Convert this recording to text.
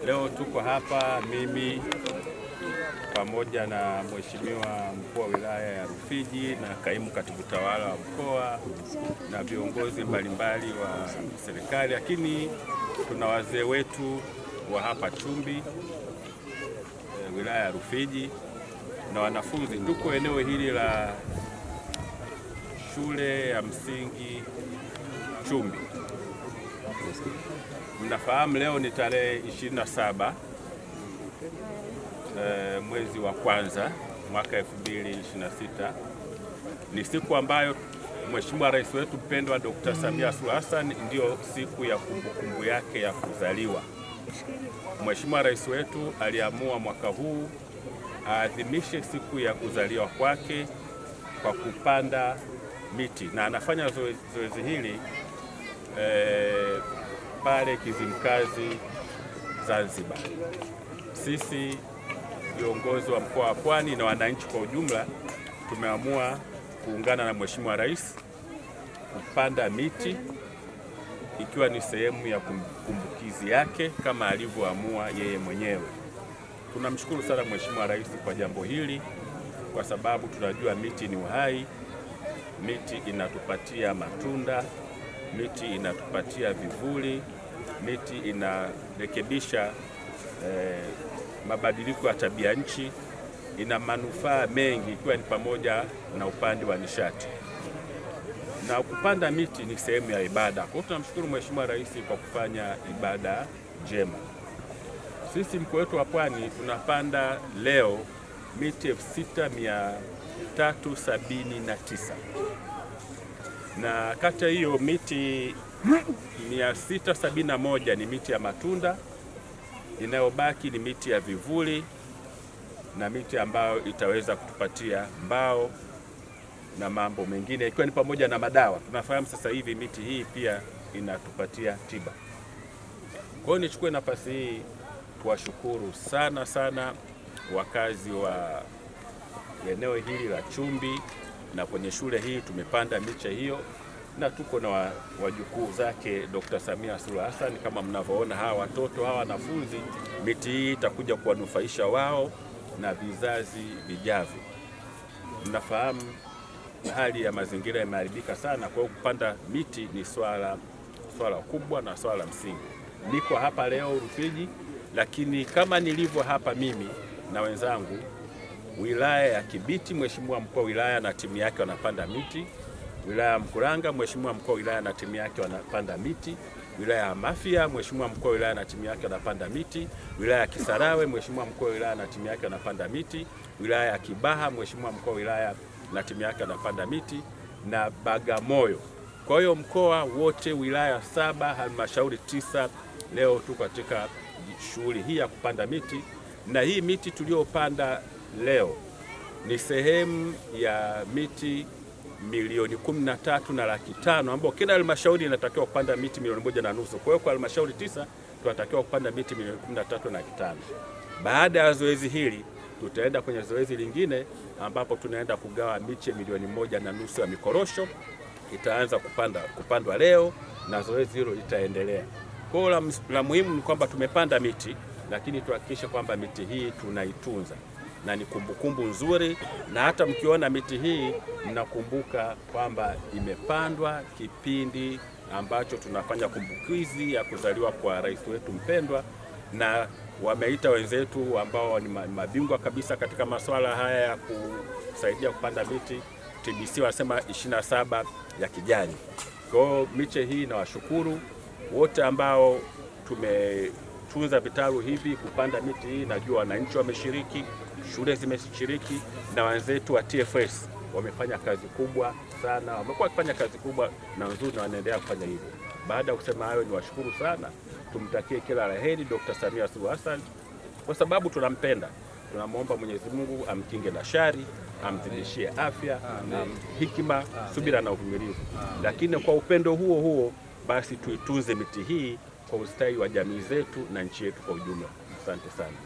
Leo tuko hapa mimi pamoja na Mheshimiwa Mkuu wa Wilaya ya Rufiji na Kaimu Katibu Tawala wa Mkoa na viongozi mbalimbali wa serikali, lakini tuna wazee wetu wa hapa Chumbi, wilaya ya Rufiji, na wanafunzi. Tuko eneo hili la shule ya msingi Chumbi. Mnafahamu leo ni tarehe 27 mwezi wa kwanza mwaka 2026. Ni siku ambayo Mheshimiwa Rais wetu mpendwa Dr. Samia Suluhu Hassan ndio siku ya kumbukumbu yake ya kuzaliwa. Mheshimiwa Rais wetu aliamua mwaka huu aadhimishe siku ya kuzaliwa kwake kwa kupanda miti, na anafanya zoezi hili pale Kizimkazi, Zanzibar. Sisi viongozi wa mkoa wa Pwani na wananchi kwa ujumla tumeamua kuungana na Mheshimiwa Rais kupanda miti ikiwa ni sehemu ya kumbukizi yake kama alivyoamua yeye mwenyewe. Tunamshukuru sana Mheshimiwa Rais kwa jambo hili, kwa sababu tunajua miti ni uhai, miti inatupatia matunda, miti inatupatia vivuli, miti inarekebisha mabadiliko ya tabia nchi, ina manufaa mengi ikiwa ni pamoja na upande wa nishati. Na kupanda miti ni sehemu ya ibada. Kwa hiyo tunamshukuru Mheshimiwa Rais kwa kufanya ibada njema. Sisi mkoa wetu wa Pwani tunapanda leo miti 6379 na kati hiyo miti 671 ni miti ya matunda, inayobaki ni miti ya vivuli na miti ambayo itaweza kutupatia mbao na mambo mengine ikiwa ni pamoja na madawa. Tunafahamu sasa hivi miti hii pia inatupatia tiba. Kwa hiyo nichukue nafasi hii kuwashukuru sana wakazi wa eneo hili la Chumbi, na kwenye shule hii tumepanda miche hiyo na tuko na wajukuu zake Dr. Samia Suluhu Hassan. Kama mnavyoona hawa watoto, hawa wanafunzi, miti hii itakuja kuwanufaisha wao na vizazi vijavyo. Mnafahamu hali ya mazingira imeharibika sana, kwa hiyo kupanda miti ni swala kubwa na swala msingi. Niko hapa leo Rufiji, lakini kama nilivyo hapa mimi na wenzangu, wilaya ya Kibiti, Mheshimiwa Mkuu wa Wilaya na timu yake wanapanda miti. Wilaya ya Mkuranga, Mheshimiwa Mkuu wa Wilaya na timu yake wanapanda miti. Wilaya ya Mafia, Mheshimiwa Mkuu wa Wilaya na timu yake wanapanda miti. Wilaya ya Kisarawe, Mheshimiwa Mkuu wa Wilaya na timu yake wanapanda miti. Wilaya ya Kibaha, Mheshimiwa Mkuu wa Wilaya na timu yake wanapanda miti, na Bagamoyo. Kwa hiyo mkoa wote, wilaya 7, halmashauri 9, leo tuko katika shughuli hii ya kupanda miti, na hii miti tuliyopanda leo ni sehemu ya miti milioni 13.5 ambao kila halmashauri inatakiwa kupanda miti milioni 1.5. Kwa hiyo kwa halmashauri 9 tunatakiwa kupanda miti milioni 13.5. Baada ya zoezi hili tutaenda kwenye zoezi lingine ambapo tunaenda kugawa miche milioni 1.5 ya mikorosho. Itaanza kupandwa leo na zoezi hilo litaendelea. Kwa hiyo la muhimu ni kwamba tumepanda miti, lakini tuhakikishe kwamba miti hii tunaitunza na ni kumbukumbu nzuri, na hata mkiona miti hii mnakumbuka kwamba imepandwa kipindi ambacho tunafanya kumbukizi ya kuzaliwa kwa rais wetu mpendwa, na wameita wenzetu ambao ni mabingwa kabisa katika masuala haya ya kusaidia kupanda miti. TBC wanasema 27 ya kijani. Kwa hiyo miche hii, na washukuru wote ambao tumetunza vitalu hivi kupanda miti hii. Najua wananchi wameshiriki, shule zimeshiriki, na wenzetu wa TFS wamefanya kazi kubwa sana, wamekuwa wakifanya kazi kubwa na nzuri, na wanaendelea kufanya hivyo. Baada ya kusema hayo, ni washukuru sana, tumtakie kila la heri Dr. Samia Suluhu Hassan kwa sababu tunampenda. Tunamwomba Mwenyezi Mungu amkinge na shari, amzidishie afya na hekima, subira na uvumilivu. Lakini kwa upendo huo huo basi tuitunze miti hii kwa ustawi wa jamii zetu na nchi yetu kwa ujumla. Asante sana.